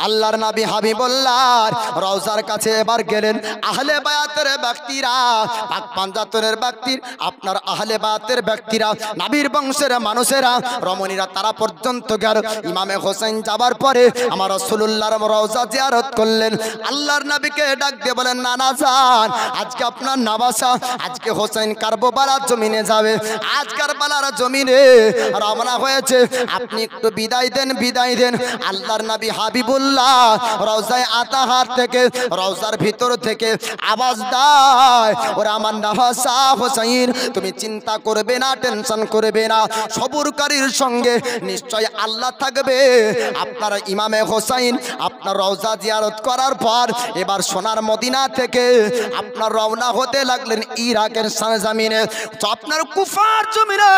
আল্লাহর নবী হাবিবুল্লাহ রওজার কাছে এবার গেলেন। আহলে বায়াতের ব্যক্তিরা, পাক পাঞ্জাতনের ব্যক্তির, আপনার আহলে বায়াতের ব্যক্তিরা, নবীর বংশের মানুষেরা, রমণীরা, তারা পর্যন্ত গেল। ইমামে হোসেন যাবার পরে আমার রাসূলুল্লাহর রওজা জিয়ারত করলেন। আল্লাহর নবীকে ডাক দিয়ে বলেন, নানা যান, আজকে আপনার নবাসা, আজকে হোসেন কারবালার জমিনে যাবে, আজ কারবালার জমিনে রওনা হয়েছে, আপনি একটু বিদায় দেন, বিদায় দেন। আল্লাহর নবী হাবিবুল্লাহ রওজায়ে আতাহার থেকে, রওজার ভিতর থেকে আওয়াজ দেয়, ওরে আমার নবাসা হোসেন, তুমি চিন্তা করবে না, টেনশন করবে না, সবুরকারীর সঙ্গে নিশ্চয় আল্লাহ থাকবে। আপনার ইমামে হোসেন আপনার রওজা জিয়ারত করার পর এবার সোনার মদিনা থেকে আপনার রওনা হতে লাগলেন ইরাকের সরজমিনে, তো আপনার কুফার জমিনে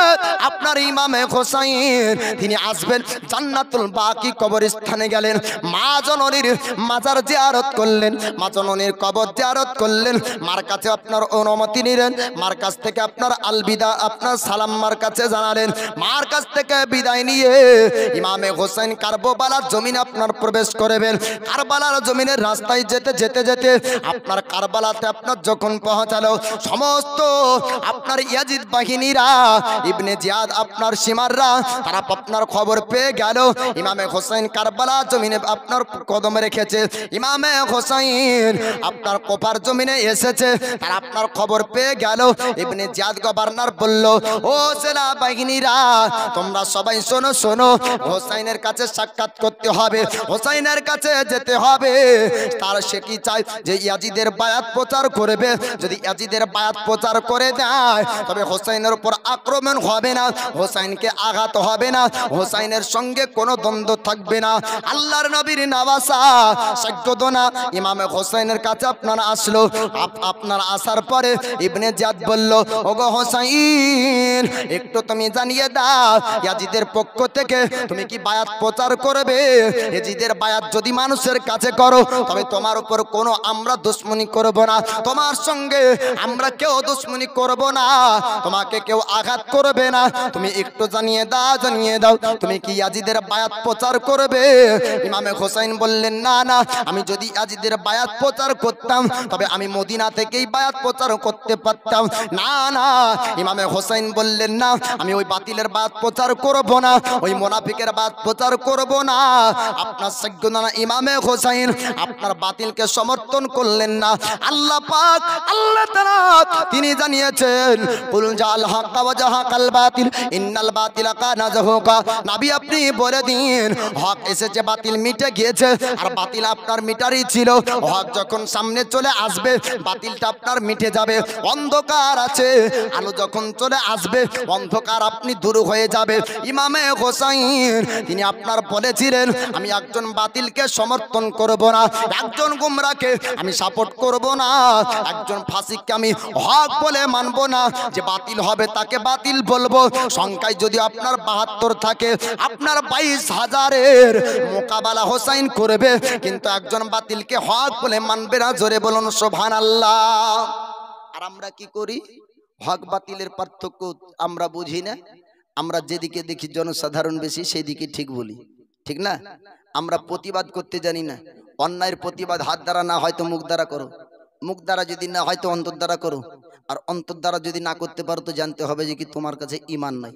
আপনার ইমামে হোসেন তিনি আসবেন। জান্নাতুল বাকি কবরস্থানে গেলেন, মা জননীর মাজার জিয়ারত করলেন, মা জননীর কবর জিয়ারত করলেন, মার কাছে আপনার অনুমতি নিলেন, মার কাছ থেকে আপনার আলবিদা, আপনার সালাম মার কাছে জানালেন, মার কাছ থেকে বিদায় নিয়ে ইমামে হোসেন কারবালার জমিনে আপনার প্রবেশ করবেন। কারবালার জমিনের রাস্তায় যেতে যেতে যেতে আপনার কারবালাতে আপনার যখন পৌঁছালো, সমস্ত আপনার ইয়াজিদ বাহিনীরা, ইবনে জিয়াদ আপনার সীমাররা, তারা আপনার খবর পেয়ে গেল ইমামে হোসেন কারবালা জমিনে আপনার কদম রেখেছে, ইমামে হোসেন আপনার কোফার জমিনে এসেছে, তারা আপনার খবর পেয়ে গেল। ইবনে জিয়াদ গভর্নর বলল, ও সেনা বাহিনীরা, তোমরা সবাই শোনো, শোনো, হোসেনের কাছে সাক্ষাৎ করতে হবে, হোসেনের কাছে যেতে হবে। তার সে কি চায় যে ইয়াজিদের বায়াত প্রচার করবে, যদি ইয়াজিদের বায়াত প্রচার করে দেয় তবে হোসেনের উপর আক্রমণ হবে না, হোসেনকে আঘাত হবে না, হোসেনের সঙ্গে কোনো দ্বন্দ্ব থাকবে না। আল্লাহর নবীর নওয়াসা সাজ্জাদনা ইমামে হোসেনের কাছে আপনার আসলো। আপনার আসার পরে ইবনে জিয়াদ বলল, ওগো হোসেন, একটু তুমি জানিয়ে দাও ইয়াজিদের পক্ষ থেকে তুমি কি বায়াত প্রচার করবে? ইয়াজিদের বায়াত যদি মানুষের কাছে করো তবে তোমার উপর কোনো আমরা দুশমনি করব না, তোমার সঙ্গে আমরা কেউ দুশমনি করব না, তোমাকে কেউ আঘাত করবে না, তুমি একটু জানিয়ে দাও, জানিয়ে দাও, তুমি কি ইয়াজিদের বায়াত প্রচার করবে? ইমামে হোসেন বললেন, না না, আমি যদি ইয়াজিদের বায়াত প্রচার করতাম তবে আমি মদিনা থেকেই বায়াত প্রচার করতে পারতাম। না না, ইমামে হোসেন বললেন, না, আমি ওই বাতিলের বায়াত প্রচার করব না, ওই মুনাফিকের বায়াত প্রচার করব না। আপনার সাজ্জাদনা ইমামে হোসেন আপনার বাতিলকে সমর্থন করলেন না। আল্লাহ পাক, আল্লাহ তাআলা তিনি জানিয়েছেন, কুল জাল হাক্কা ওয়া জাহাকাল বাতিল ইন্নাল বাতিলা কানা যাহুকা। নবী আপনি বলে দিন, হক এসেছে, বাতিল মিটে গিয়েছে, আর বাতিল আপনার মিটারই ছিল। হক যখন সামনে চলে আসবে বাতিলটা আপনার মিটে যাবে। অন্ধকার আছে, আলো যখন চলে আসবে অন্ধকার আপনি দূর হয়ে যাবে। ইমামে হোসেন তিনি আপনার বলেছিলেন, আমি একজন বাতিলকে সমর্থন করব না, একজন গুমরাকে আমি সাপোর্ট করব না, একজন ফাসিককে আমি হক বলে মানব না, যে বাতিল হবে তাকে বাতিল বলবো। সংখ্যায় যদি আপনার ৭২ থাকে, আপনার ২২,০০০-এর মোকাবেলা হোসেন করবে, কিন্তু একজন বাতিলকে হক বলে মানবে না। জোরে বলুন সুবহানাল্লাহ। আর আমরা কি করি? হক বাতিলের পার্থক্য আমরা বুঝি না, আমরা যেদিকে দেখি জনসাধারণ বেশি সেদিকে ঠিক বলি, ঠিক না? আমরা প্রতিবাদ করতে জানি না। অন্যায়ের প্রতিবাদ হাত দ্বারা না হয়তো মুখ দ্বারা করো, মুখ দ্বারা যদি না হয়তো অন্তর দ্বারা করো, আর অন্তর দ্বারা যদি না করতে পারো তো জানতে হবে যে কি তোমার কাছে ঈমান নাই।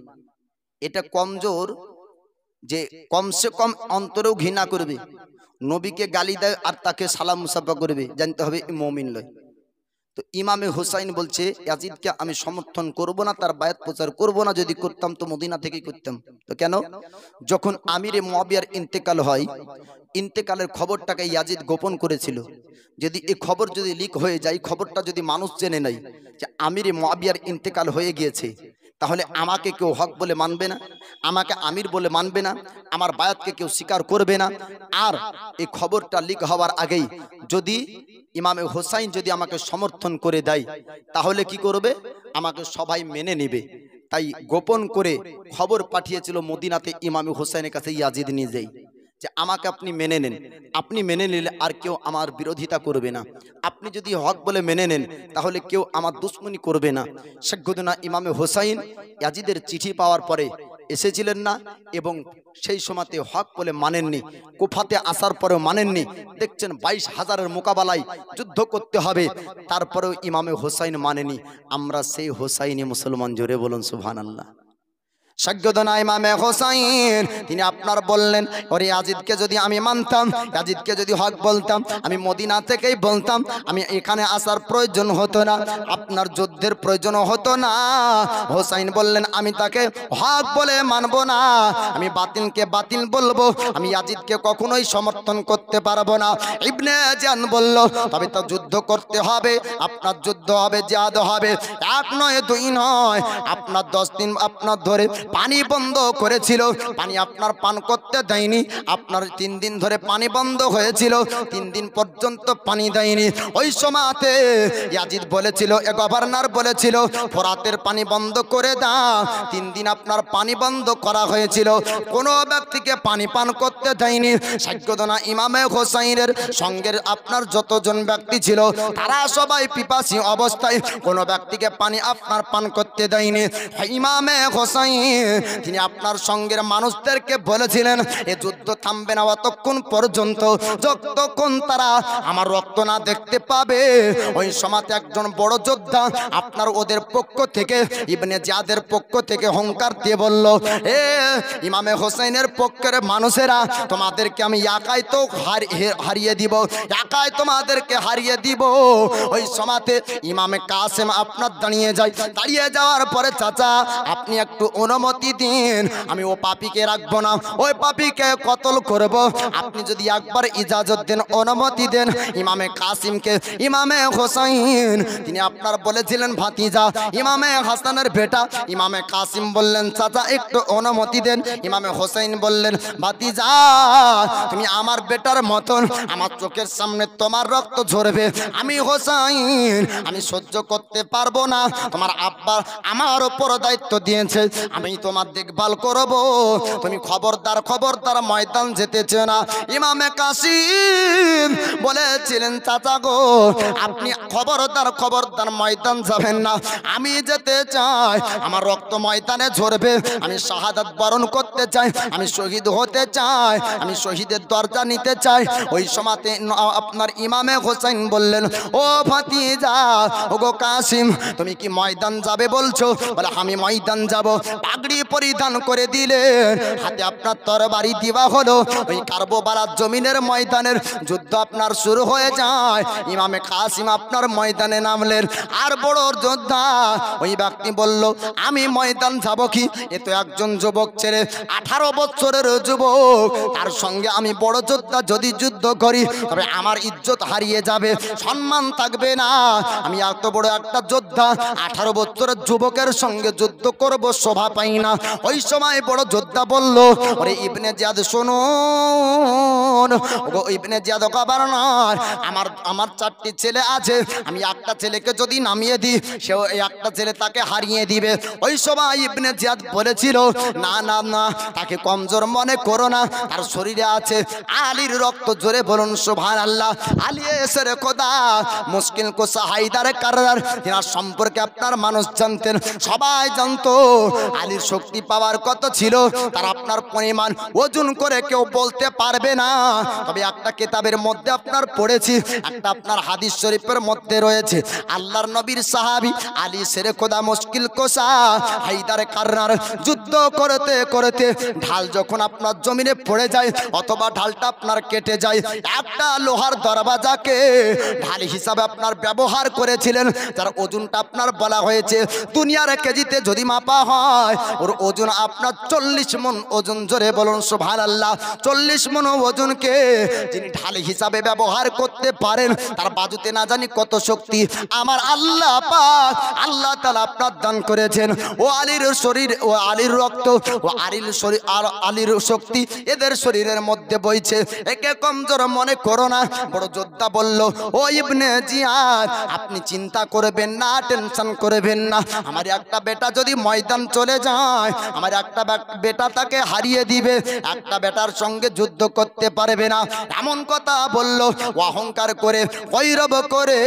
এটা কমজোর, যে কমসে কম অন্তরেও ঘৃণা করবে, নবীকে গালি দেয় আর তাকে সালাম মুসাফা করবে, জানতে হবে মুমিন নয়। তো ইমামে হুসাইন বলছে, ইয়াজিদকে আমি সমর্থন করব না, তার বায়াত প্রচার করব না, যদি করতাম তো মদিনা থেকেই করতাম। তো কেন? যখন আমিরে মুআবিয়ার ইন্তেকাল হয়, ইন্তেকালের খবরটাকে ইয়াজিদ গোপন করেছিল। যদি এই খবর যদি লিক হয়ে যায়, খবরটা যদি মানুষ জেনে নেয় যে আমিরে মুআবিয়ার ইন্তেকাল হয়ে গিয়েছে, তাহলে আমাকে কেউ হক বলে মানবে না, আমাকে আমির বলে মানবে না, আমার বায়াতকে কেউ স্বীকার করবে না। আর এই খবরটা লিক হওয়ার আগেই যদি ইমামে হোসাইন যদি আমাকে সমর্থন করে দেয়, তাহলে কি করবে? আমাকে সবাই মেনে নেবে। তাই গোপন করে খবর পাঠিয়েছিল মদিনাতে ইমামে হোসাইনের কাছে ইয়াজিদ নিজেই, যে আমাকে আপনি মেনে নেন, আপনি মেনে নিলে আর কেউ আমার বিরোধিতা করবে না, আপনি যদি হক বলে মেনে নেন তাহলে কেউ আমার দুশমনি করবে না। সাজ্জাদনা ইমামে হোসাইন ইয়াজিদের চিঠি পাওয়ার পরে এসেছিলেন না এবং সেই সময়তে হক বলে মানেননি, কুফাতে আসার পরেও মানেননি। দেখছেন 22,000-এর মোকাবেলায় যুদ্ধ করতে হবে, তারপরেও ইমামে হোসাইন মানেনি। আমরা সেই হোসাইনি মুসলমান, জোরে বলুন সুবহানাল্লাহ। সৈয়দনা ইমামে হোসাইন তিনি আপনার বললেন, ওরে ইয়াজিদকে যদি আমি মানতাম, ইয়াজিদকে যদি হক বলতাম, আমি মদিনা থেকেই বলতাম, আমি এখানে আসার প্রয়োজন হতো না, আপনার যুদ্ধের প্রয়োজন হতো না। হোসাইন বললেন, আমি তাকে হক বলে মানব না, আমি বাতিলকে বাতিল বলবো, আমি ইয়াজিদকে কখনোই সমর্থন করতে পারবো না। ইবনে জিয়াদ বলল, তবে তো যুদ্ধ করতে হবে, আপনার যুদ্ধ হবে, জিহাদ হবে, 1 নয় 2 নয়, আপনার 10 দিন আপনার ধরে পানি বন্ধ করেছিল, পানি আপনার পান করতে দেয়নি, আপনার 3 দিন ধরে পানি বন্ধ হয়েছিল, 3 দিন পর্যন্ত পানি দেয়নি। ওই সময়তে ইয়াজিদ বলেছিল, গভর্নর বলেছিল, ফোরাতের পানি বন্ধ করে দাও, 3 দিন আপনার পানি বন্ধ করা হয়েছিল, কোনো ব্যক্তিকে পানি পান করতে দেয়নি। সৈয়দনা ইমামে হোসাইনের সঙ্গের আপনার যতজন ব্যক্তি ছিল তারা সবাই পিপাসী অবস্থায়, কোনো ব্যক্তিকে পানি আপনার পান করতে দেয়নি। ইমামে হোসাইন তিনি আপনার সঙ্গের মানুষদেরকে বলেছিলেন, এ যুদ্ধ থামবে না অতক্ষণ পর্যন্ত যতক্ষণ তারা আমার রক্ত না দেখতে পাবে। ওই সময়তে একজন বড় যোদ্ধা আপনার ওদের পক্ষ থেকে, ইবনে জিয়াদের পক্ষ থেকে হুঙ্কার দিয়ে বলল, এ ইমামে হোসেনের পক্ষের মানুষেরা, তোমাদেরকে আমি একাই তো হারিয়ে দিব, একাই তোমাদেরকে হারিয়ে দিব। ওই সময়তে ইমামে কাসেম আপনার দাঁড়িয়ে যায়, দাঁড়িয়ে যাওয়ার পরে, চাচা আপনি একটু অনুমতি দিন, আমি ও পাপীকে রাখবো না, ওই পাপীকে কতল করব, আপনি যদি একবার ইজাজত দেন, অনুমতি দেন। ইমামে কাসিমকে ইমামে হোসাইন তিনি আপনার বলেছিলেন ভাতিজা, ইমামে হাসানের বেটা। ইমামে কাসিম বললেন, চাচা একটু অনুমতি দেন। ইমামে হোসাইন বললেন, ভাতিজা তুমি আমার বেটার মতন, আমার চোখের সামনে তোমার রক্ত ঝরবে, আমি হোসাইন আমি সহ্য করতে পারবো না। তোমার আব্বা আমার উপর দায়িত্ব দিয়েছে, আমি তোমার দেখভাল করব, তুমি খবরদার খবরদার ময়দান যেতেছে না। ইমামে কাসিম বলেছিলেন, চাচা গো আপনি খবরদার খবরদার ময়দান যাবেন না, আমি যেতে চাই, আমার রক্ত ময়দানে ঝরবে, আমি শাহাদাত বরণ করতে চাই, আমি শহীদ হতে চাই, আমি শহীদের দরজা নিতে চাই। ওই সময়তে আপনার ইমামে হোসেন বললেন, ও ভাতিজা, ও গো কাসিম, তুমি কি ময়দান যাবে বলছো? বলে, আমি ময়দান যাব। পাগড়ি পরিধান করে দিলেন, হাতে আপনার তরবারি দেওয়া হলো। ওই কারবালার জমিনের ময়দানের যুদ্ধ আপনার শুরু হয়ে যায়। ইমামে কাসিম আপনার ময়দানে নামলেন, আর বড় যোদ্ধা ওই ব্যক্তি বলল, আমি ময়দান যাব কি? এ তো একজন যুবক ছেলে, 18 বছরের যুবক, তার সঙ্গে আমি বড় যোদ্ধা যদি যুদ্ধ করি তবে আমার ইজ্জত হারিয়ে যাবে, সম্মান থাকবে না। আমি এত বড় একটা যোদ্ধা 18 বছরের যুবকের সঙ্গে যুদ্ধ করব, শোভা পাই না। ওই সময় বড় যোদ্ধা বলল, ওরে ইবনে জিয়াদ শুনুন, ওগো ইবনে জিয়াদ গভর্নর, আমার 4টি ছেলে আছে, আমি একটা ছেলেকে যদি নামিয়ে দিই সেও একটা ছেলে তাকে হারিয়ে দিবে। ওই সময় ইবনে জিয়াদ বলেছিল, না না না, তাকে কমজোর মনে করো না, তার শরীরে আছে আলীর রক্ত, জোরে বলুন সুবহানাল্লাহ। আলী এসের খোদা মুশকিল কোসা হায়দার কাররার, এনার সম্পর্কে আপনার মানুষ জানতেন, সবাই জানতো আলীর শক্তি পাওয়ার কত ছিল, তার আপনার পরিমাণ ওজন করে কেউ বলতে পারবে না। তবে একটা কিতাবের মধ্যে আপনার পড়েছি, একটা আপনার হাদিস শরীফের মধ্যে রয়েছে, আল্লাহর নবীর সাহাবী আলী শেরে খোদা মুশকিল কোসা হায়দার কাররার যুদ্ধ করতে করতে ঢাল যখন আপনার জমিনে পড়ে যায় অথবা ঢালটা আপনার কেটে যায়, একটা লোহার দরওয়াজাকে ঢাল হিসাবে আপনার ব্যবহার করেছিলেন, যার ওজনটা আপনার বলা হয়েছে দুনিয়ার কেজিতে যদি মাপা হয় ওর ওজন আপনার 40 মণ ওজন, জোরে বলুন সুবহানাল্লাহ। 40 মণ ওজনকে যিনি ঢাল হিসাবে ব্যবহার করতে পারেন, তার বাজুতে না জানি কত শক্তি আমার আল্লাহ পাক আল্লাহ তাআলা আপনার দান করেছেন। ও আলীর শরীর, ও আলীর রক্ত, ও আলীর শরীর আর আলীর শক্তি এদের শরীরের মধ্যে বইছে, একে কমজোর মনে করো না। বড় যোদ্ধা বলল, ও ইবনে জিয়াদ, আপনি চিন্তা করবেন না, টেনশন করবেন না, আমার একটা বেটা যদি ময়দান চলে যায়, আমার একটা বেটা তাকে হারিয়ে দিবে, একটা বেটার সঙ্গে যুদ্ধ করতে পারবে পারবে না, এমন কথা বলল। অহংকার করে গৈরব করে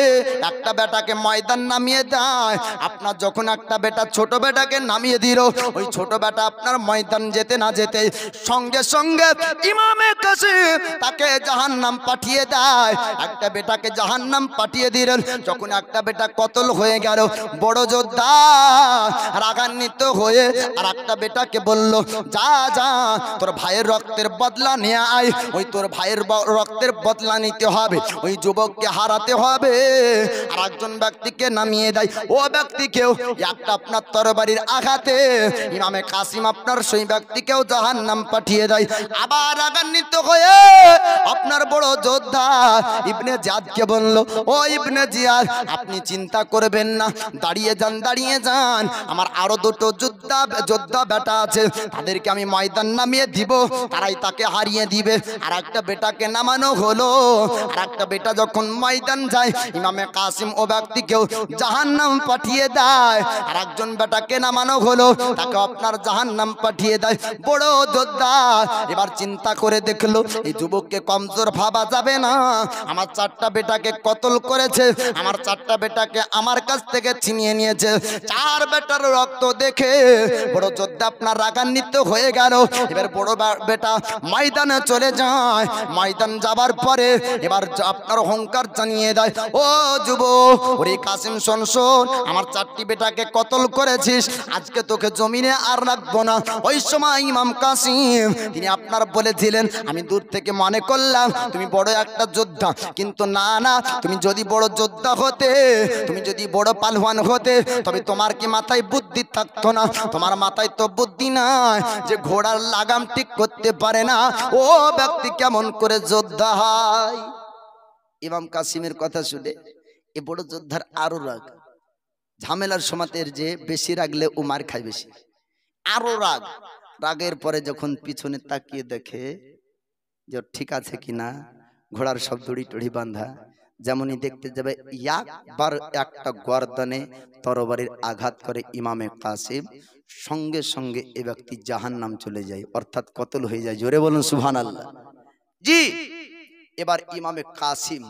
একটা বেটাকে ময়দান নামিয়ে দেয়। আপনার যখন একটা বেটা ছোট বেটাকে নামিয়ে দিল, ওই ছোট বেটা আপনার ময়দান যেতে না যেতে সঙ্গে সঙ্গে ইমামে কাসিম তাকে জাহান্নাম পাঠিয়ে দেয়। একটা বেটাকে জাহান্নাম পাঠিয়ে দিলেন। যখন একটা বেটা কতল হয়ে গেল, বড় যোদ্ধা রাগান্বিত হয়ে আর একটা বেটাকে বলল, যা যা তোর ভাইয়ের রক্তের বদলা নিয়ে আয়। ওই তোর ভাইয়ের রক্তের বদলা নিতে হবে, ওই যুবককে হারাতে হবে। আর একজন ব্যক্তিকে নামিয়ে দেয়। ও ব্যক্তিকেও একটা আপনার তরবারির আঘাতে ইমামে কাসিম আপনার সেই ব্যক্তিকেও জাহান্নাম পাঠিয়ে দেয়। আবার রাগান্বিত হয়ে আপনার বড় যোদ্ধা ইবনে জিয়াদকে বলল, ও ইবনে জিয়াদ, আপনি চিন্তা করবেন না, দাঁড়িয়ে যান, দাঁড়িয়ে যান। আমার আরো দুটো যোদ্ধা বেটা আছে, তাদেরকে আমি ময়দান নামিয়ে দিব, তারাই তাকে হারিয়ে দিবে। আর একটা বেটাকে নামানো হলো। আর একটা বেটা যখন ময়দান যায়, ইমামে কাসিম ও ব্যক্তিকেও জাহান্নাম পাঠিয়ে দেয়। আর একজন বেটাকে নামানো হলো, তাকে আপনার জাহান্নাম পাঠিয়ে দেয়। বড় যোদ্ধা এবার চিন্তা করে দেখলো, এই যুবককে কমজোর ভাবা যাবে না। আমার চারটা বেটাকে কতল করেছে, আমার চারটা বেটাকে আমার কাছ থেকে ছিনিয়ে নিয়েছে। চার বেটার রক্ত দেখে বড় যোদ্ধা আপনার রাগান্বিত হয়ে গেল। এবার বড় বেটা ময়দানে চলে যায়। ময়দান যাবার পরে এবার আপনার অহংকার জানিয়ে দেয়, ও যুবক, ওরে কাসিম, শোন শোন, আমার চারটি বেটাকে কতল করেছিস, আজকে তোকে জমিনে আর রাখবো না। ওই সময় ইমাম কাসিম তিনি আপনার বলেছিলেন, আমি দূর থেকে মনে করলাম তুমি বড় একটা যোদ্ধা, কিন্তু না না, তুমি যদি বড় যোদ্ধা হতে, তুমি যদি বড় পালওয়ান হতে, তবে তোমার কি মাথায় বুদ্ধি থাকতো না? তোমার মাথায় তো বুদ্ধি নাই যে ঘোড়ার লাগাম ঠিক করতে পারে না ও ব্যক্তি কেমন করে যোদ্ধা হয়। ইমাম কাসিমের কথা শুনে এ বড় যোদ্ধার আরো রাগ। ঝামেলার সমাতের যে বেশি রাগলে ও মার খায় বেশি, আরো রাগ। রাগের পরে যখন পিছনে তাকিয়ে দেখে যে ঠিক আছে কিনা, ঘোড়ার সব দড়ি টড়ি বাঁধা, যেমনই দেখতে যাবে একবার একটা গর্দনে তরবারির আঘাত করে ইমামে কাসিম, সঙ্গে সঙ্গে এ ব্যক্তি জাহান্নাম চলে যায়, অর্থাৎ কতল হয়ে যায়। জোরে বলুন সুবহানাল্লাহ। জি, এবার ইমামে কাসিম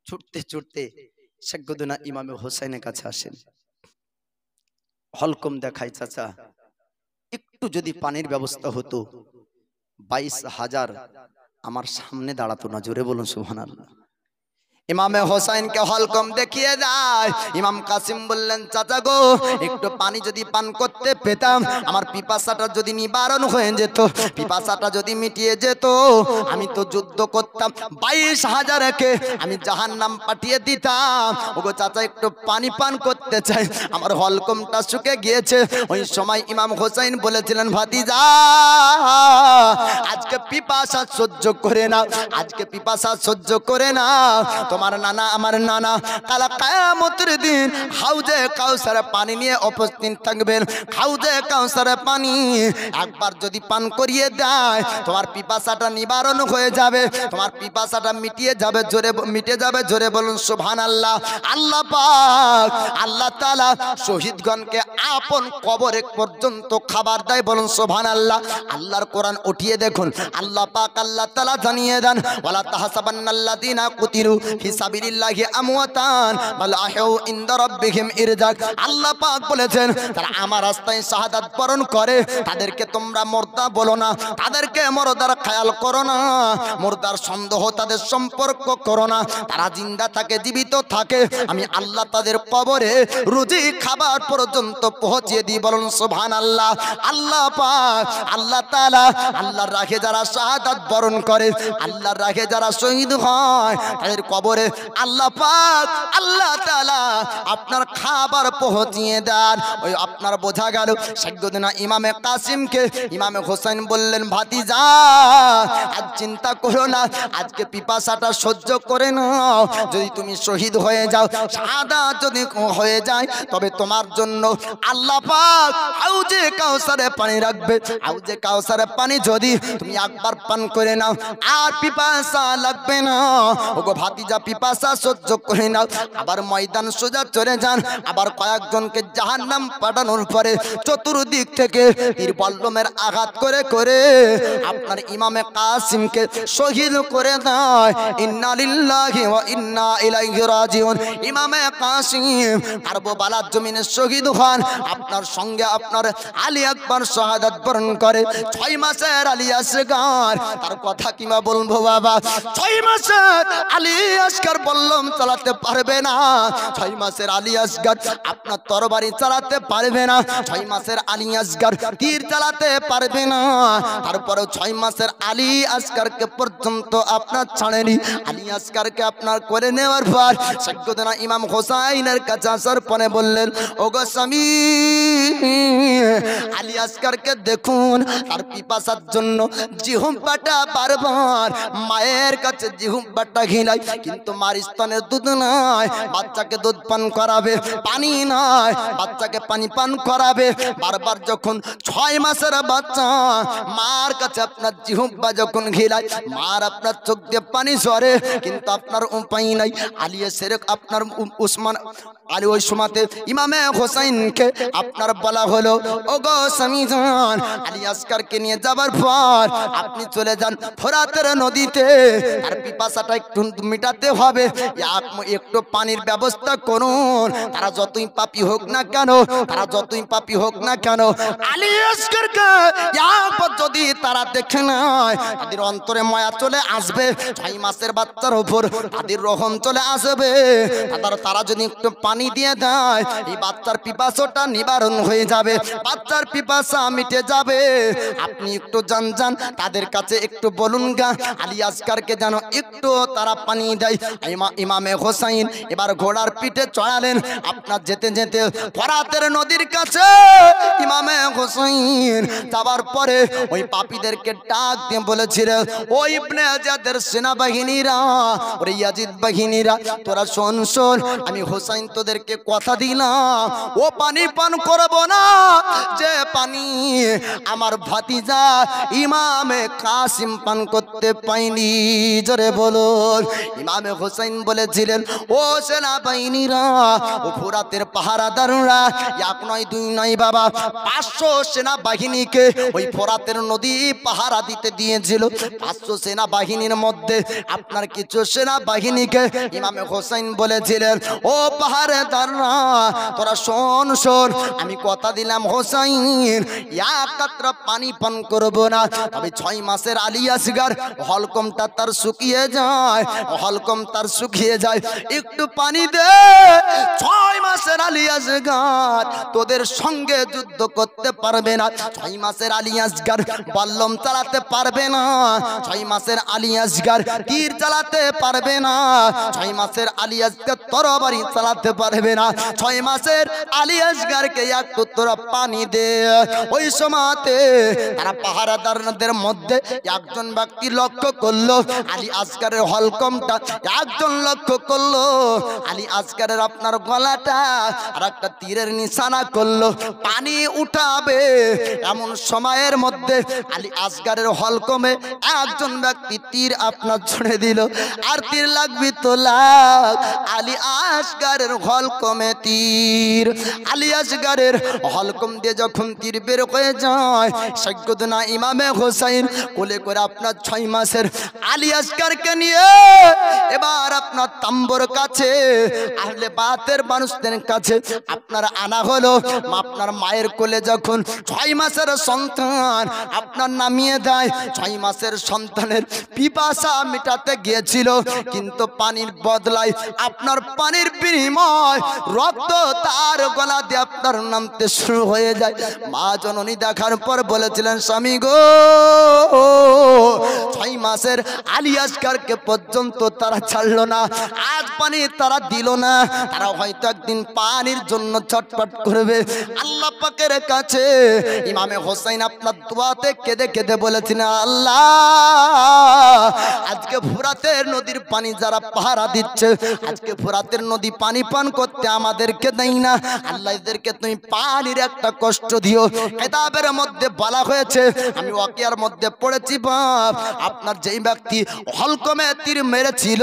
ছুটতে ছুটতে সাইয়্যিদুনা ইমামে হোসেনের কাছে আসেন। হলকম দেখায়, চাচা একটু যদি পানির ব্যবস্থা হতো, 22,000 আমার সামনে দাঁড়াতো না। জোরে বলুন সুবহানাল্লাহ। ইমামে হোসেনকে হলকম দেখিয়ে যায়। ইমাম কাসিম বললেন, চাচা গো, একটু পানি যদি পান করতে পেতাম, আমার পিপাসাটা যদি নিবারণ হয়ে যেত, পিপাসাটা যদি মিটিয়ে যেত, আমি তো যুদ্ধ করতাম, 22,000কে আমি জাহান্নাম পাঠিয়ে দিতাম। ওগো চাচা, একটু পানি পান করতে চাই, আমার হলকমটা শুকে গিয়েছে। ওই সময় ইমাম হোসেন বলেছিলেন, ভাতিজা, আজকে পিপাসা সহ্য করে না, আজকে পিপাসা সহ্য করে না। তোমার নানা, আমার নানা, কাল কিয়ামতের দিন হাউজে কাউসারে পানি নিয়ে উপস্থিত থাকবেন। হাউজে কাউসারে পানি একবার যদি পান করিয়ে দেয়, তোমার পিপাসাটা নিবারণ হয়ে যাবে, তোমার পিপাসাটা মিটিয়ে যাবে। জোরে মিটে যাবে। জোরে বলুন সুবহানাল্লাহ। আল্লাহ পাক, আল্লাহ তাআলা শহীদগণকে আপন কবরে পর্যন্ত খাবার দেয়। বলুন সুবহানাল্লাহ। আল্লাহর কোরআন উঠিয়ে দেখুন, আল্লাহ পাক, আল্লাহ তাআলা জানিয়ে দেন, ওয়ালা তাহসাবান্নাল্লাযীনা কুতিলু ফি সাবিলিল্লাহি আমওয়াতান বাল আহউ ইনদা রাব্বিহিম ইরজাক। আল্লাহ পাক বলেছেন, তারা আমার রাস্তায় শাহাদাত বরণ করে, তাদেরকে তোমরা মুর্দা বলো না, তাদেরকে মুর্দার খেয়াল করো না, মুর্দার সন্দেহ তাদের সম্পর্ক করো না। তারা জিন্দা থাকে, জীবিত থাকে, আমি আল্লাহ তাদের কবরে রুজি খাবার পর্যন্ত পৌঁছে দিই। বলুন সুবহানাল্লাহ। আল্লাহ পাক, আল্লাহ তাআলা, আল্লাহর রাহে যারা শাহাদাত বরণ করে, আল্লাহর রাহে যারা শহীদ হয়, তাদের কবরে আল্লাহ পাক, আল্লাহ তাআলা আপনার খাবার পৌঁছিয়ে দেন। ওই আপনার বোঝা গেল সাইয়্যিদুনা ইমামে কাসিমকে ইমামে হোসেন বললেন, ভাতিজা, আজ চিন্তা করো না, আজকে পিপাসাটা সহ্য করে নাও। যদি তুমি শহীদ হয়ে যাও, শাহাদাত যদি হয়ে যায়, তবে তোমার জন্য আল্লাহ পাক হাউজে কাউসারে পানি রাখবে। হাউজে কাউসারে পানি যদি তুমি একবার পান করে নাও, আর পিপাসা লাগবে না। ওগো ভাতিজা, পিপাসা সহ্য করে নাও, আবার ময়দান সোজা চলে যান। আবার কয়েকজনকে জাহান্নাম পাঠানোর পরে চতুর্দিক থেকে তীর বল্লমের আঘাত করে করে আপনার ইমামে কাসিমকে শহীদ করে দেয়। ইন্না লিল্লাহি ওয়া ইন্না ইলাইহি রাজিউন। ইমামে কাসিম কারবালার জমিনে শহীদ হন। আপনার সঙ্গে আপনার আলী আকবর শাহাদাত বরণ করে। 6 মাসের আলী আসগার, তার কথা কিবা বলবো বাবা। 6 মাসের আলী আসগার বল্লম চালাতে পারবে না। 6 মাসের আলী আসগার আপনার তরবারি চালাতে পারবে না। 6 মাসের আলী আসগার তীর চালাতে পারবে না। তারপরে 6 মাসের আলী আসগারকে পর্যন্ত আপনার ছাড়েনি। আলী আসগারকে আপনার করে নেওয়ার পর সাইয়্যিদনা ইমাম হোসাইনের কাছে আসার পরে বললেন, ওগো স্বামী, আলী আসগারকে দেখুন, তার পিপাসার জন্য জিহ্বাটা বারবার মায়ের কাছে জিহ্বাটা ঘিলাই, কিন্তু মার স্তনের দুধ নাই, বাচ্চাকে দুধ পান করাবে, পানি নাই, বাচ্চাকে পানি পান করাবে। বারবার যখন 6 মাসের বাচ্চা মার কাছে আপনার জিহ্বা যখন ঘিলাই, মার আপনার চোখ দিয়ে পানি ঝরে, কিন্তু আপনার উপায় নাই। আলী এসে আপনার উসমান আলী ওই সময়তে ইমামে হোসাইনকে আপনার বলা হলো, ওগো স্বামীজান, আলী আসগারকে নিয়ে যাবার পর আপনি চলে যান ফোরাতের নদীতে, আর পিপাসাটা একটু মিটাতে হবে, একটু পানির ব্যবস্থা করুন। তারা যতই পাপী হোক না কেন, তারা যতই পাপী হোক না কেন, আলী আসগারকে যদি তারা দেখে নেয়, তাদের অন্তরে মায়া চলে আসবে। 6 মাসের বাচ্চার উপর তাদের রহম চলে আসবে। তারা যদি একটু পানি দিয়ে দেয়, এই বাচ্চার পিপাসাটা নিবারণ হয়ে যাবে, বাচ্চার পিপাসা মিটে যাবে। আপনি একটু যান তাদের কাছে একটু বলুন গা, আলী আসগারকে যেন একটু তারা পানি দেয়। ইমামে হোসাইন এবার ঘোড়ার পিঠে চড়ালেন। আপনার যেতে যেতে ফোরাতের নদীর কাছে ইমামে হোসাইন যাবার পরে ওই পাপীদেরকে ডাক দিয়ে বলেছিলেন, ও ইবনে ইয়াজিদের সেনাবাহিনীরা, ওরে ইয়াজিদ বাহিনীরা, তোরা শোন শোন, আমি হোসাইন তোদেরকে কথা দিলাম, ও পানি পান করব না যে পানি আমার ভাতিজা ইমামে কাসিম পান করতে পাইনি। জোরে বলুন। ইমামে হোসাইন বলেছিলেন, ও সেনাবাহিনীরা, ও ফোরাতের পাহারাদাররা, 1 নয় 2 নয় বাবা, 500 সেনাবাহিনীকে ওই ফোরাতের নদী পাহারা দিতে দিয়েছিল। 500 সেনাবাহিনীর মধ্যে আপনার কিছু সেনাবাহিনীকে ইমামে হোসাইন বলেছিলেন, ও পাহারাদাররা, তোরা শোন শোন, আমি কথা দিলাম হোসাইন, এক কাতরা পানি পান করব না, তবে 6 মাসের আলী আসগার হলকমটা তার শুকিয়ে যায়, হলকম তার শুকিয়ে যায়, একটু পানি দে। 6 মাসের আলী আসগার তোদের সঙ্গে যুদ্ধ করতে পারবে না। 6 মাসের আলী আসগার বল্লম চালাতে পারবে না। 6 মাসের আলী আসগার তীর চালাতে পারবে না। 6 মাসের আলী আসগার তরবারি চালাতে পারবে না। 6 মাসের আলী আসগারকে একটু তোরা পানি দে। ওই সময়তে তারা পাহারাদারদের মধ্যে একজন ব্যক্তি লক্ষ্য করলো, আলী আসগারের হলকমটা একজন লক্ষ্য করলো, আলী আসগারের আপনার গলাটা আর একটা তীরের নিশানা করলো, পানি উঠাবে। এমন সময়ের মধ্যে আলী আসগারের হলকমে একজন ব্যক্তি তীর আপনার ছুঁড়ে দিল, আর তীর লাগবি তো লাগ, আলী আসগারের হলকমে তীর। আলী আসগারের হলকম দিয়ে যখন তীর বের হয়ে যায়, সাইয়্যিদনা ইমামে হোসাইন কোলে করে আপনার 6 মাসের আলী আসগারকে নিয়ে এবার আপনার তাম্বুর কাছে, আহলে বাতের মানুষদের কাছে আপনার আনা হলো। আপনার মায়ের কোলে যখন 6 মাসের সন্তান আপনার নামিয়ে দেয়, 6 মাসের সন্তানের পিপাসা মেটাতে গিয়েছিল, কিন্তু পানির বদলায় আপনার পানির বিনিময় রক্ত তার গলা দিয়ে আপনার নামতে শুরু হয়ে যায়। মা জননী দেখার পর বলেছিলেন, স্বামী গো, 6 মাসের আলী আসগারকে পর্যন্ত তারা ছাড়লো না, আজ পানি তারা দিল না, তারা হয়তো একদিন পানির জন্য ছটফট করবে। আল্লাহ পাকের কাছে ইমামে হোসাইন আপনার দোয়াতে কেঁদে কেঁদে বলেছিলেন, আল্লাহ, আজকে ফোরাতের নদীর পানি যারা পাহারা দিচ্ছে, আজকে ফোরাতের নদী পানি পান করতে আমাদেরকে দেয় না, আল্লাহ এদেরকে তুমি পানির একটা কষ্ট দিও। কিতাবের মধ্যে বলা হয়েছে, আমি ওয়াকিয়ার মধ্যে পড়েছি বাপ, আপনার যেই ব্যক্তি হলকমে তীর মেরেছিল,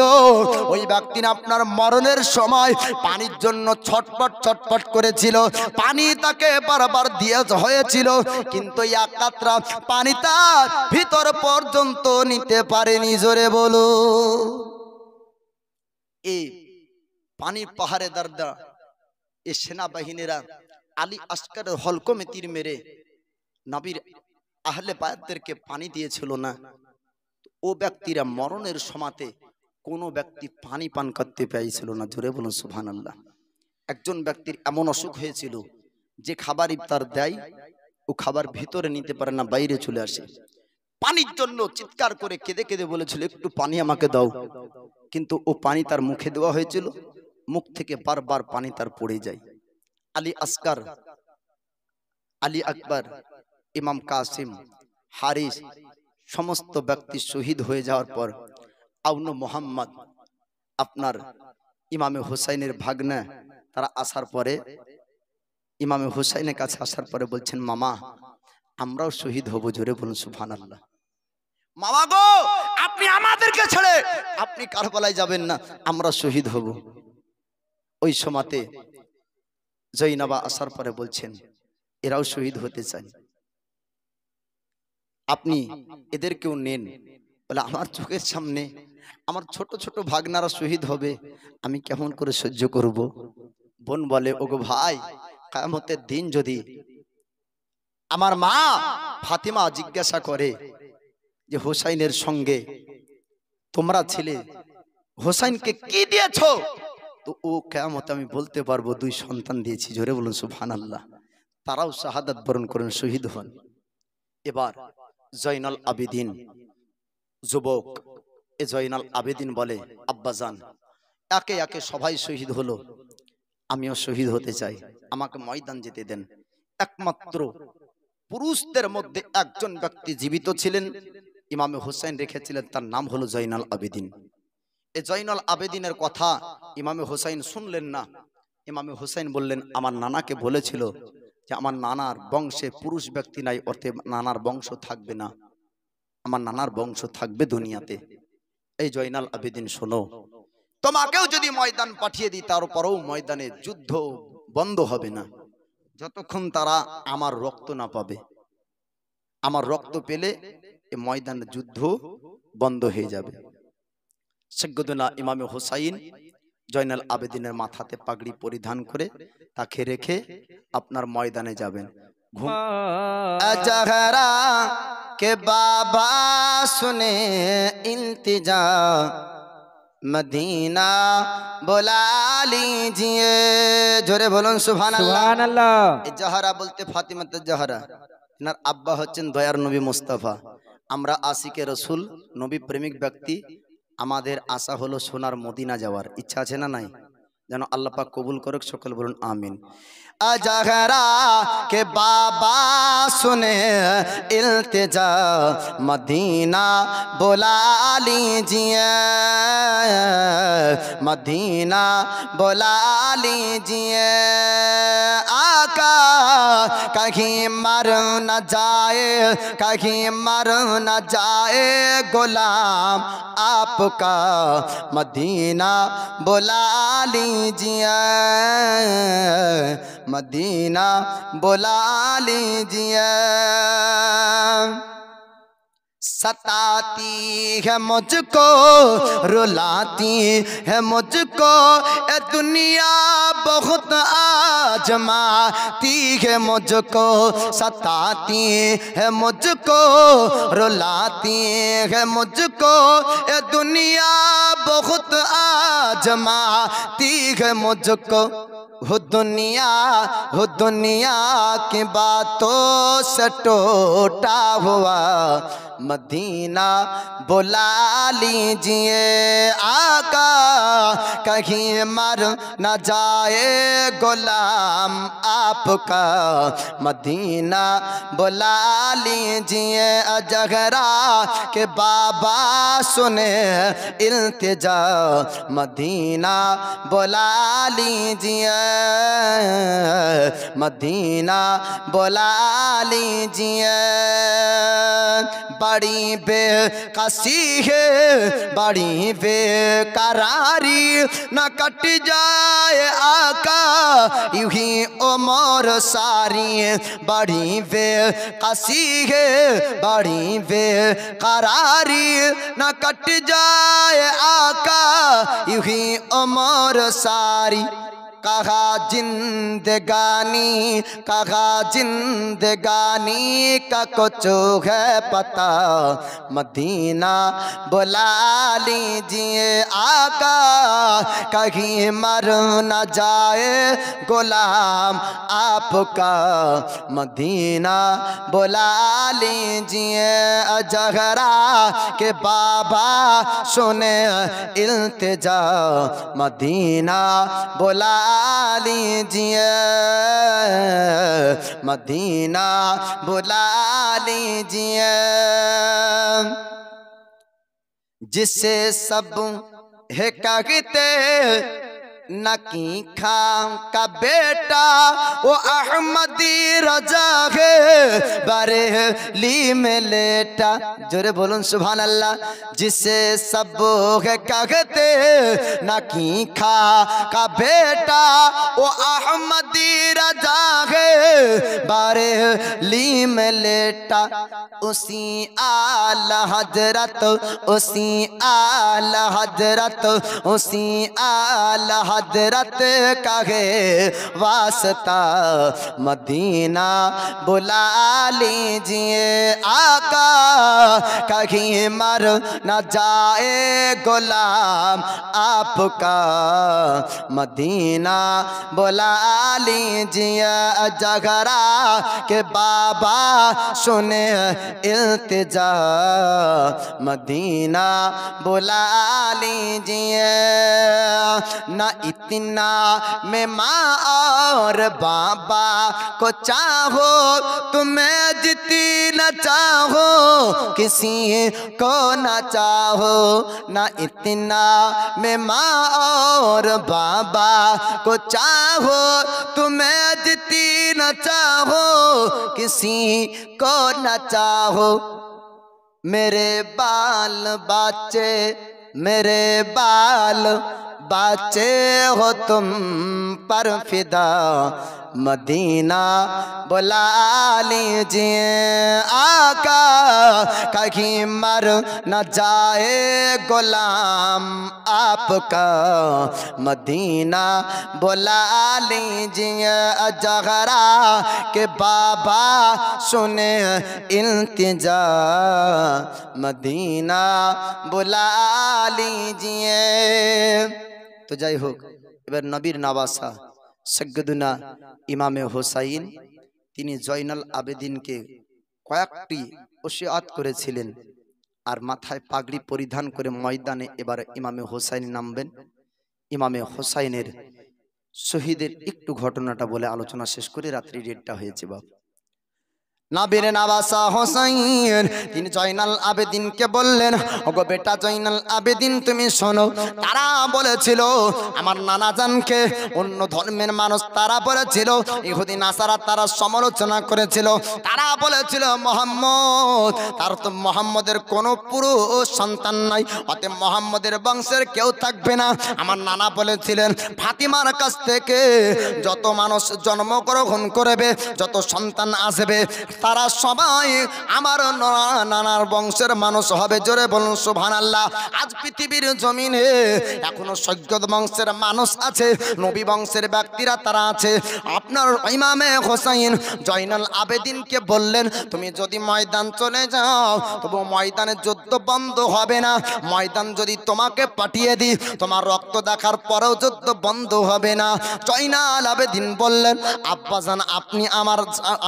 ওই ব্যক্তি আপনার মরণের সময় পানির জন্য ছটপট করেছিল, পানি তাকে বারবার দিয়ে হয়েছিল, কিন্তু এক কাতরা পানি তার ভিতর পর্যন্ত নিতে পারেনি। জোরে বলো। এই পানির পাহাড়ে দাঁড়া এই সেনাবাহিনীরা আলী আসকারের হলকমে তীর মেরে নবীর আহলে বায়াতদেরকে পানি দিয়েছিল না। ও ব্যক্তিরা মরণের সময়তে কোনো ব্যক্তি পানি পান করতে পেয়েছিল না। জোরে বলুন সুবহানাল্লাহ। একজন ব্যক্তির এমন অসুখ হয়েছিল যে খাবার ইফতার দেয় ও খাবার ভিতরে নিতে পারে না, বাইরে চলে আসে। পানির জন্য চিৎকার করে কেঁদে কেঁদে বলেছিল একটু পানি আমাকে দাও, কিন্তু ও পানি তার মুখে দেওয়া হয়েছিল, মুখ থেকে বারবার পানি তার পড়ে যায়। আলী আসকার, আলী আকবর, ইমাম কাসিম, হারিস সমস্ত ব্যক্তি শহীদ হয়ে যাওয়ার পর আউন মোহাম্মদ আপনার ইমামে হুসাইনের ভাগ্নে তারা আসার পরে ইমামে হুসাইনের কাছে আসার পরে বলছেন মামা আমরাও শহীদ হব। জোরে বলুন সুবহানাল্লাহ। মামা গো আপনি আমাদেরকে ছেড়ে আপনি কারবালায় যাবেন না, আমরা শহীদ হব। ওই সময়তে জৈনবা আসার পরে বলছেন এরাও শহীদ হতে চায়, আপনি এদেরকেও নেন। বলে আমার চোখের সামনে আমার ছোট ছোট ভাগনারা শহীদ হবে, আমি কেমন করে সহ্য করব। বোন বলে ওগো ভাই, কিয়ামতের দিন যদি আমার মা ফাতিমা জিজ্ঞাসা করে যে হোসাইনের সঙ্গে তোমরা ছিলে, হোসাইনকে কি দিয়েছো, তো ও কিয়ামতে আমি বলতে পারবো দুই সন্তান দিয়েছি। জোরে বলুন সুবহানাল্লাহ। তারাও শাহাদাত বরণ করেন, শহীদ হন। এবার জয়নাল আবেদিন যুবক, এ জয়নাল আবেদিন বলে আব্বাজান একে একে সবাই শহীদ হলো, আমিও শহীদ হতে চাই, আমাকে ময়দান যেতে দেন। একমাত্র পুরুষদের মধ্যে একজন ব্যক্তি জীবিত ছিলেন, ইমামে হুসাইন রেখেছিলেন, তার নাম হলো জয়নাল আবেদিন। এই জয়নাল আবেদিনের কথা ইমামে হুসাইন শুনলেন না। ইমামে হুসাইন বললেন আমার নানাকে বলেছিল যে আমার নানার বংশে পুরুষ ব্যক্তি নাই, অর্থাৎ নানার বংশ থাকবে না, আমার নানার বংশ থাকবে দুনিয়াতে। এই জয়নাল আবেদিন শোনো, তোমাকেও যদি ময়দান পাঠিয়ে দিই তারপরেও ময়দানে যুদ্ধ বন্ধ হবে না যতক্ষণ তারা আমার রক্ত না পাবে। আমার রক্ত পেলে এই ময়দানে যুদ্ধ বন্ধ হয়ে যাবে। সৈয়দনা ইমামে হুসাইন জয়নাল আবেদিনের মাথাতে পাগড়ি পরিধান করে তাকে রেখে আপনার ময়দানে যাবেন। জহরা কে বাবা শুনে ইল্তিজা মদিনা बोला लीजिए। জোরে বলুন সুবহানাল্লাহ সুবহানাল্লাহ। এই জহরা বলতে ফাতিমা জহরা, এনার আব্বা হচ্ছেন দয়ার নবী মুস্তাফা। আমরা আশিকে রসুল নবী প্রেমিক ব্যক্তি, আমাদের আশা হলো সোনার মদিনা যাওয়ার ইচ্ছা আছে না নাই? যেন আল্লাহ পাক কবুল করুক, সকল বলুন আমিন। अजहरा के बाबा सुने इल्तिजा मदीना बुला लीजिए, मदीना बुला लीजिए। आका कहीं मर न जाए, कहीं मर न जाए गुलाम आपका, मदीना बुला लीजिए, मदीना बुला लीजिए। सताती है मुझको, रुलाती है मुझको ए दुनिया बहुत आजमाती है मुझको, सताती है मुझको, रुलाती है मुझको ए दुनिया बहुत आजमाती है मुझको। हो दुनिया की बातों से टूटा हुआ मदीना बुला लीजिए। आका कहीं मर न जाए गुलाम आपका, मदीना बुला लीजिए। अजहरा के बाबा सुने इल्तिजा मदीना बुला लीजिए, मदीना बुला लीजिए। बड़ी बेकसी है बड़ी बेकरारी न कट जाए आका यूं ही उम्र सारी बड़ी बेकसी है बड़ी बेकरारी न कट जाए आका यूं ही उम्र सारी कहा जिंदगानी का कुछ है पता मदीना बुला लीजिए आका कहीं मर न जाए गुलाम आपका मदीना बुला लीजिए जहरा के बाबा सुने इल्तिजा मदीना बुला लीजिए मदीना बुला लीजिए जिससे सब है कहते नकी खां का बेटा वो अहमदी रजा है बरेली में लेटा जोरे बोलूं सुभान अल्लाह जिसे सब है कहते नकी खा का बेटा वो अहमदी रजा है बरेली में लेटा उसी आला हजरत उसी आला हजरत उसी आला हजरत का है वास्ता मदीना बुला लीजिए आका कहीं मर न जाए गुलाम आपका मदीना बुला लीजिए जगरा के बाबा सुने इल्तिजा मदीना बुला लीजिए ना इतना मैं माँ और बाबा को चाहो तुम्हें जितनी न चाहो किसी को न चाहो ना इतना मैं माँ और बाबा को चाहो तुम्हें जितनी न चाहो किसी को न चाहो मेरे बाल बाचे हो तुम पर फिदा मदीना बुला लीजिए आका कहीं मर न जाए गुलाम आपका मदीना बुला लीजिए जहरा के बाबा सुने इल्तिजा मदीना बुला लीजिए तो जय हो এবার নবীর নওয়াসা সৈয়দুনা ইমামে হোসাইন তিনি জয়নাল আবেদিনকে কয়েকটি ওসিয়াত করেছিলেন আর মাথায় পাগড়ি পরিধান করে ময়দানে এবার ইমামে হোসাইন নামবেন ইমামে হোসাইনের শহীদের একটু ঘটনাটা বলে আলোচনা শেষ করে রাত্রি 1:30 হয়েছে বাবা নবীর নওয়াসা হোসাইন তিনি জয়নাল আবেদিনকে বললেন ওগো বেটা জয়নাল আবেদিন তুমি শোনো তারা বলেছিল আমার নানা জানকে অন্য ধর্মের মানুষ তারা বলেছিল ইহুদি নাসারা তারা সমালোচনা করেছিল তারা বলেছিল মুহাম্মদ তার তো মুহাম্মদের কোনো পুরুষ সন্তান নাই অতএব মুহাম্মদের বংশের কেউ থাকবে না আমার নানা বলেছিলেন ফাতিমার কাছ থেকে যত মানুষ জন্মগ্রহণ করবে যত সন্তান আসবে তারা সবাই আমার নানার বংশের মানুষ হবে জোরে বলুন সুবহানাল্লাহ আজ পৃথিবীর জমিনে এখনো সৈয়দ বংশের মানুষ আছে নবী বংশের ব্যক্তিরা তারা আছে আপনার ইমামে হোসাইন জয়নাল আবেদিনকে বললেন তুমি যদি ময়দান চলে যাও তবু ময়দানে যুদ্ধ বন্ধ হবে না ময়দান যদি তোমাকে পাঠিয়ে দিই তোমার রক্ত দেখার পরেও যুদ্ধ বন্ধ হবে না জয়নাল আবেদিন বললেন আব্বাজান আপনি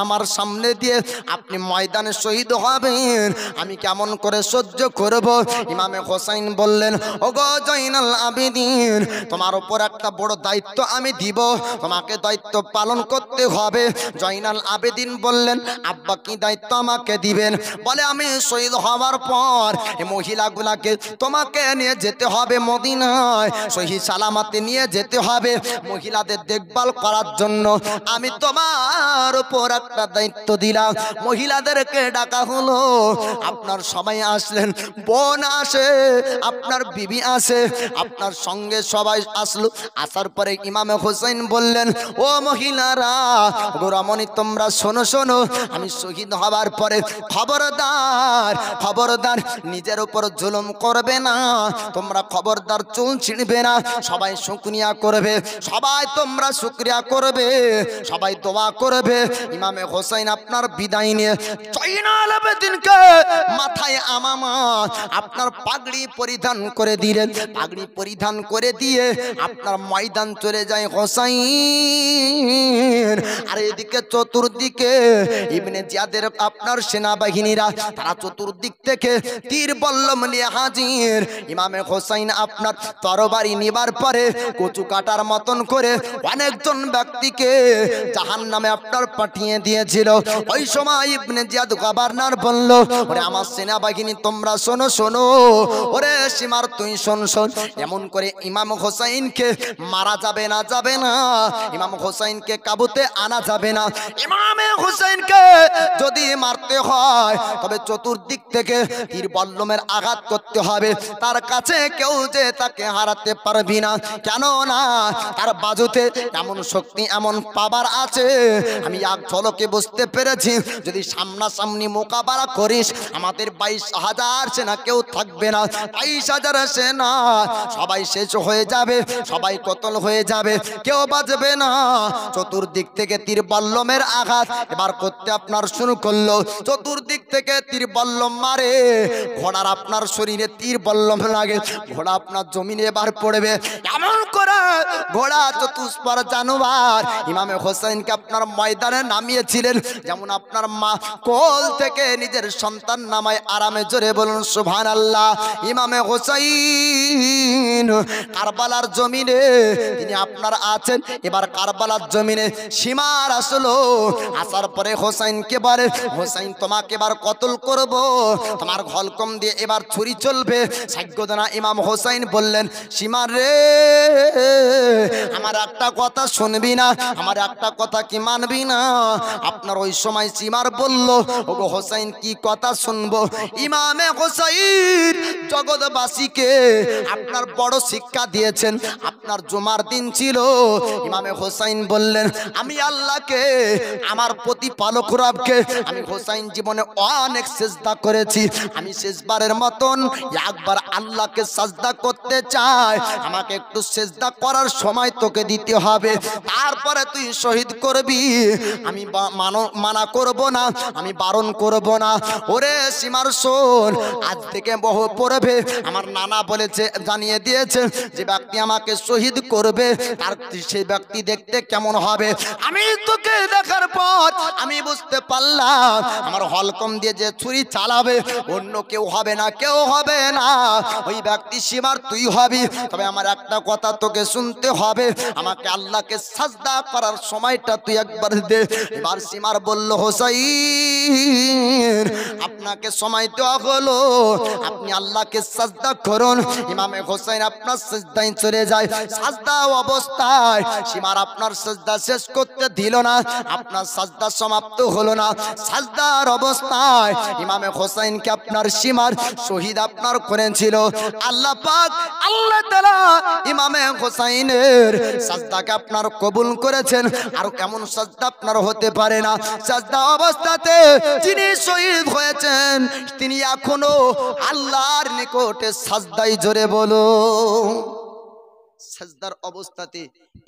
আমার সামনে দিয়ে আপনি ময়দানে শহীদ হবেন আমি কেমন করে সহ্য করব ইমামে হোসাইন বললেন ওগো জয়নাল আবেদিন তোমার উপর একটা বড় দায়িত্ব আমি দিব তোমাকে দায়িত্ব পালন করতে হবে জয়নাল আবেদিন বললেন আব্বা কি দায়িত্ব আমাকে দিবেন বলে আমি শহীদ হওয়ার পর এই মহিলাগুলাকে তোমাকে নিয়ে যেতে হবে মদিনায় সহি সালামতে নিয়ে যেতে হবে মহিলাদের দেখভাল করার জন্য আমি তোমার উপর একটা দায়িত্ব দিলাম মহিলাদেরকে ডাকা হলো। আপনার সবাই আসলেন, বোন আসে, আপনার বিবি আসে, আপনার সঙ্গে সবাই আসলো। আসার পরে ইমামে হোসেন বললেন, ও মহিলারা, গোরামণি তোমরা শোনো শোনো, আমি শহীদ হবার পরে খবরদার খবরদার নিজের উপর জুলুম করবে না, তোমরা খবরদার চুল ছিঁড়বে না, সবাই শুকরিয়া করবে, সবাই তোমরা শুকরিয়া করবে, সবাই দোয়া করবে। ইমামে হোসেন আপনার বিদায় নিয়ে জয়নাল আবেদিনকে মাথায় আমামা আপনার পাগড়ি পরিধান করে দিলেন। পাগড়ি পরিধান করে দিয়ে আপনার ময়দান চলে যায় হোসেন। আর এদিকে চতুর্দিকে ইবনে জিয়াদের আপনার সেনাবাহিনীরা তারা চতুর্দিক থেকে তীর বল্লম নিয়ে হাজির। ইমামে হোসেন আপনার তরবারি নিবার পরে কচু কাটার মতন করে অনেকজন ব্যক্তিকে জাহান্নামে আপনার পাঠিয়ে দিয়েছিল। ওই সময় ইবনে জিয়াদ গভর্নর বলল, ওরে আমার সেনাবাহিনী তোমরা শোনো শোনো, ওরে সীমার তুই শোন শোন, এমন করে ইমাম হোসেনকে মারা যাবে না, যাবে না, ইমাম হোসেনকে কাবুতে আনা যাবে না। ইমামে হোসেনকে যদি মারতে হয় তবে চতুর্দিক থেকে তীর বল্লমের আঘাত করতে হবে, তার কাছে কেউ যে তাকে হারাতে পারবি না, কেন না তার বাজুতে এমন শক্তি এমন পাওয়ার আছে। আমি এক ঝলকে বুঝতে পেরেছি, যদি সামনাসামনি মোকাবেলা করিস আমাদের 22,000 সেনা কেউ থাকবে না, 22,000 সেনা সবাই শেষ হয়ে যাবে, সবাই কতল হয়ে যাবে, কেউ বাঁচবে না। চতুর্দিক থেকে তীর বল্লমের আঘাত এবার করতে আপনার শুরু করলো। চতুর্দিক থেকে তীর বল্লম মারে, ঘোড়ার আপনার শরীরে তীর বল্লম লাগে, ঘোড়া আপনার জমিনে এবার পড়বে। এমন করে ঘোড়া চতুষ্পর জানোয়ার ইমামে হোসেনকে আপনার ময়দানে নামিয়েছিলেন, যেমন আপনার মা কোল থেকে নিজের সন্তান নামায় আরামে। জোরে বলুন সুবহানাল্লাহ। ইমামে হোসেন কারবালার জমিনে তিনি আপনার আছেন। এবার কারবালার জমিনে সীমার আসলো, আসার পরে হোসেনকে বলে, হোসেন তোমাকে এবার কতল করব, তোমার ঘলকম দিয়ে এবার ছুরি চলবে। সাজ্ঞদানা ইমাম হোসেন বললেন, সীমার রে, আমার একটা কথা শুনবি না, আমার একটা কথা কি মানবি না? আপনার ওই সময় সীমার বলল, ওগো হোসেন কি কথা শুনবো? ইমামে হোসেন জগৎবাসীকে আপনার বড় শিক্ষা দিয়েছেন। আপনার জুমার দিন ছিল, ইমামে হোসেন বললেন, আমি আল্লাহকে, আমার প্রতিপালক রবকে আমি হোসেন জীবনে অনেক সেজদা করেছি, আমি শেষবারের মতন একবার আল্লাহকে সাজদা করতে চাই, আমাকে একটু সেজদা করার সময় তোকে দিতে হবে, তারপরে তুই শহীদ করবি। আমি মানা করব না, আমি বারণ করব না। ওরে সীমার শোন, আজ থেকে বহু পড়বে, আমার নানা বলেছে, জানিয়ে দিয়েছে, যে ব্যক্তি আমাকে শহীদ করবে তার সেই ব্যক্তি দেখতে কেমন হবে। আমি তোকে দেখার পর আমি বুঝতে পারলাম, আমার হলকম দিয়ে যে ছুরি চালাবে অন্য কেউ হবে না, কেউ হবে না, ওই ব্যক্তি সীমার তুই হবি। তবে আমার একটা কথা তোকে শুনতে হবে, আমাকে আল্লাহকে সাজদা করার সময়টা তুই একবার দে। এবার সীমার বলল, হোসেন আপনাকে সময় দেওয়া হলো, আপনি আল্লাহকে সাজদা করুন। ইমামে হোসেন আপনার সাজদায় চলে যায়। সাজদা অবস্থায় সীমার আপনার সাজদা শেষ করতে দিল না, আপনার সাজদা সমাপ্ত হলো না। সাজদার অবস্থায় ইমামে হোসেনকে আপনার সীমার শহীদ আপনার করেছিল আল্লাহ পাক। আল্লাহ তাআলা ইমামে হোসেনের সাজদাকে আপনার কবুল করেছেন। আর কেমন সাজদা আপনার হতে পারে না, সাজদা অবস্থাতে যিনি শহীদ হয়েছেন তিনি এখনো আল্লাহর নিকটে সাজদায়। জোরে বলো। সাজদার অবস্থাতে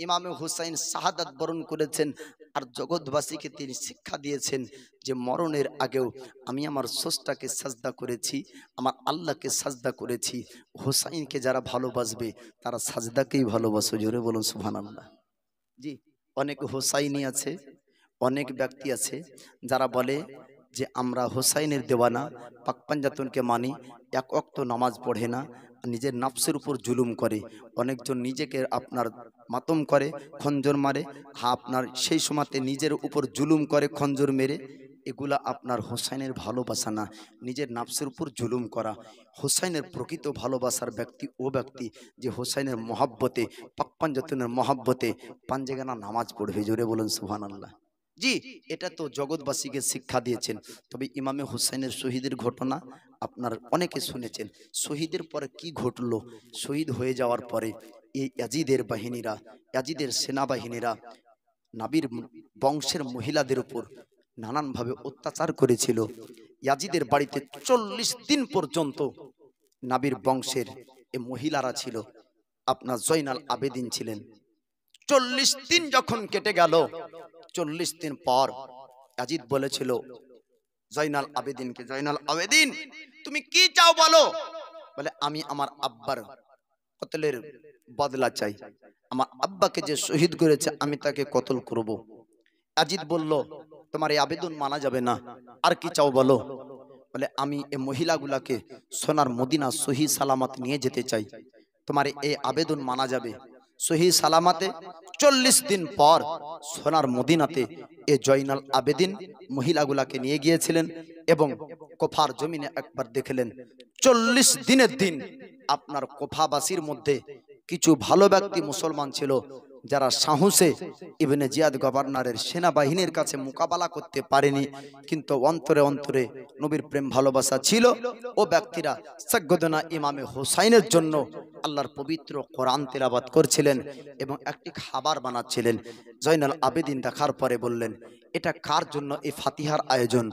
ইমামে হুসাইন শাহাদাত বরণ করেছেন। আর জগৎবাসীকে তিনি শিক্ষা দিয়েছেন যে মরণের আগেও আমি আমার স্রষ্টাকে সাজদা করেছি, আমার আল্লাহকে সাজদা করেছি। হুসাইনকে যারা ভালোবাসবে তারা সাজদাকেই ভালোবাসো। জোরে বলুন সুবহানাল্লাহ। জি, অনেক হুসাইনি আছে, অনেক ব্যক্তি আছে যারা বলে যে আমরা হুসাইনের দেওয়ানা, পাক পাঞ্জাতনকে মানি, এক ওয়াক্ত নামাজ পড়ে না, নিজের নাফসের উপর জুলুম করে। অনেকজন নিজেকে আপনার মাতম করে, খঞ্জর মারে। হ্যাঁ, আপনার সেই সময়তে নিজের উপর জুলুম করে খঞ্জর মেরে। এগুলা আপনার হোসাইনের ভালোবাসা না, নিজের নাফসের উপর জুলুম করা। হোসাইনের প্রকৃত ভালোবাসার ব্যক্তি ও ব্যক্তি যে হোসাইনের মহাব্বতে, পাক পাঞ্জাতনের মহাব্বতে পাঞ্জেগানা নামাজ পড়বে। জোরে বলুন সুবহানাল্লাহ। জি, এটা তো জগৎবাসীকে শিক্ষা দিয়েছেন। তবে ইমামে হুসাইনের শহীদের ঘটনা আপনার অনেকে শুনেছেন। শহীদের পরে কি ঘটলো, শহীদ হয়ে যাওয়ার পরে এই ইয়াজিদের বাহিনীরা, ইয়াজিদের সেনাবাহিনীরা নাবির বংশের মহিলাদের উপর নানানভাবে অত্যাচার করেছিল। ইয়াজিদের বাড়িতে 40 দিন পর্যন্ত নাবির বংশের এ মহিলারা ছিল। আপনার জয়নাল আবেদিন ছিলেন। 40 দিন যখন কেটে গেল, 40 দিন পর ইয়াজিদ বলেছিল জয়নাল আবেদিনকে, জয়নাল আবেদিন তুমি কি চাও বলো। বলে আমি আমার আব্বার কতলের বদলা চাই, আমার আব্বাকে যে শহীদ করেছে আমি তাকে কতল করব। ইয়াজিদ বলল তোমার এই আবেদন মানা যাবে না, আর কি চাও বলো। বলে আমি এই মহিলাগুলাকে সোনার মদিনা সহি সালামত নিয়ে যেতে চাই, তোমার এই আবেদন মানা যাবে। সহি সালামাতে 40 দিন পর সোনার মদিনাতে এ জয়নাল আবেদিন মহিলাগুলাকে নিয়ে গিয়েছিলেন এবং কোফার জমিনে একবার দেখলেন 40 দিনের দিন আপনার কোফাবাসীর মধ্যে কিছু ভালো ব্যক্তি মুসলমান ছিল যারা সাহসে ইবনে জিয়াদ গভর্নরের সেনাবাহিনীর কাছে মোকাবেলা করতে পারেনি, কিন্তু অন্তরে অন্তরে নবীর প্রেম ভালোবাসা ছিল। ও ব্যক্তিরা সাগ্গদনা ইমামে হোসাইনের জন্য আল্লাহর পবিত্র কোরআন তেলাওয়াত করছিলেন এবং একটি খাবার বানাচ্ছিলেন। জয়নাল আবেদিন দেখার পরে বললেন এটা কার জন্য এই ফাতিহার আয়োজন।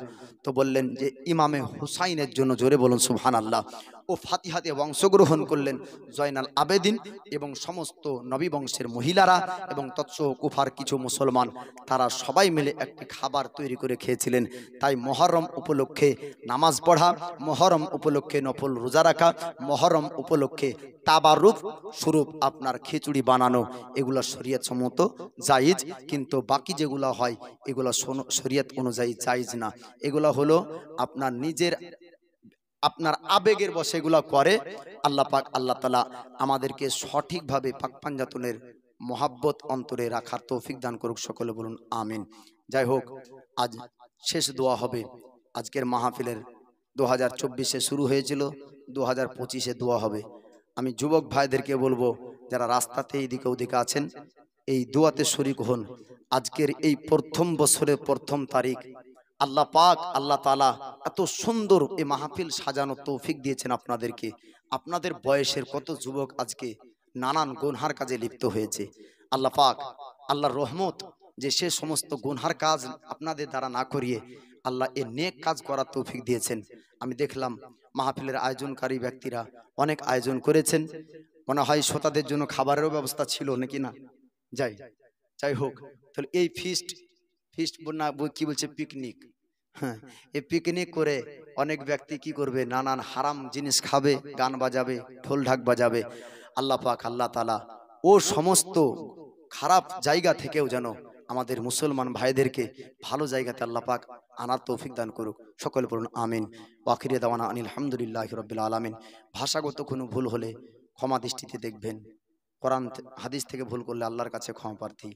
তো বললেন যে ইমামে হুসাইনের জন্য। জোরে বলুন সুবহানাল্লাহ। ও ফাতিহাতে অংশগ্রহণ করলেন জয়নাল আবেদিন এবং সমস্ত নবী বংশের মহিলারা এবং তৎসহ কুফার কিছু মুসলমান, তারা সবাই মিলে একটি খাবার তৈরি করে খেয়েছিলেন। তাই মহরম উপলক্ষে নামাজ পড়া, মহরম উপলক্ষে নফল রোজা রাখা, মহরম উপলক্ষে তাবারুক স্বরূপ আপনার খিচুড়ি বানানো, এগুলো শরীয়ত সম্মত জায়েজ, কিন্তু বাকি যেগুলো হয় এগুলো শরীয়ত অনুযায়ী জায়েজ না। এগুলো হলো আপনার নিজের আপনার আবেগের বশে এগুলো করে। আল্লাহ পাক আল্লাহ তাআলা আমাদেরকে সঠিকভাবে পাক পাঞ্জাতনের মহাব্বত অন্তরে রাখার তৌফিক দান করুক। সকলে বলুন আমিন। যাই হোক, আজ শেষ দোয়া হবে। আজকের মাহফিলের 2024-এ শুরু হয়েছিল, 2025-এ দোয়া হবে। আমি যুবক ভাইদেরকে বলবো যারা রাস্তাতে এইদিকে ওদিকে আছেন, এই দোয়াতে শরীক হন। আজকের এই প্রথম বছরের প্রথম তারিখ আল্লাহ পাক আল্লাহ তাআলা এত সুন্দর এই মাহফিল সাজানোর তৌফিক দিয়েছেন আপনাদেরকে। আপনাদের বয়সের কত যুবক আজকে নানান গুনহার কাজে লিপ্ত হয়েছে। আল্লাহ পাক আল্লাহর রহমত যে সে সমস্ত গুনহার কাজ আপনাদের দ্বারা না করিয়ে আল্লাহ এ নেক কাজ করার তৌফিক দিয়েছেন। আমি দেখলাম মাহফিলের আয়োজনকারী ব্যক্তিরা অনেক আয়োজন করেছেন। মনে হয় শ্রোতাদের জন্য খাবারেরও ব্যবস্থা ছিল নাকি না। যাই হোক, তাহলে এই ফিস্ট না কি বলছে পিকনিক, হ্যাঁ, এই পিকনিক করে অনেক ব্যক্তি কি করবে, নানান হারাম জিনিস খাবে, গান বাজাবে, ঢোল ঢাক বাজাবে। আল্লাহ পাক আল্লাহ তাআলা ও সমস্ত খারাপ জায়গা থেকেও যেন আমাদের মুসলমান ভাইদেরকে ভালো জায়গাতে আল্লাহ পাক আনার তৌফিক দান করুক। সকলে বলুন আমিন। ওয়াখিরে দাওয়ানা আনিল হামদুলিল্লাহি রাব্বিল আলামিন। ভাষাগত কোনো ভুল হলে ক্ষমা দৃষ্টিতে দেখবেন। কোরআন হাদিস থেকে ভুল করলে আল্লাহর কাছে ক্ষমা প্রার্থী।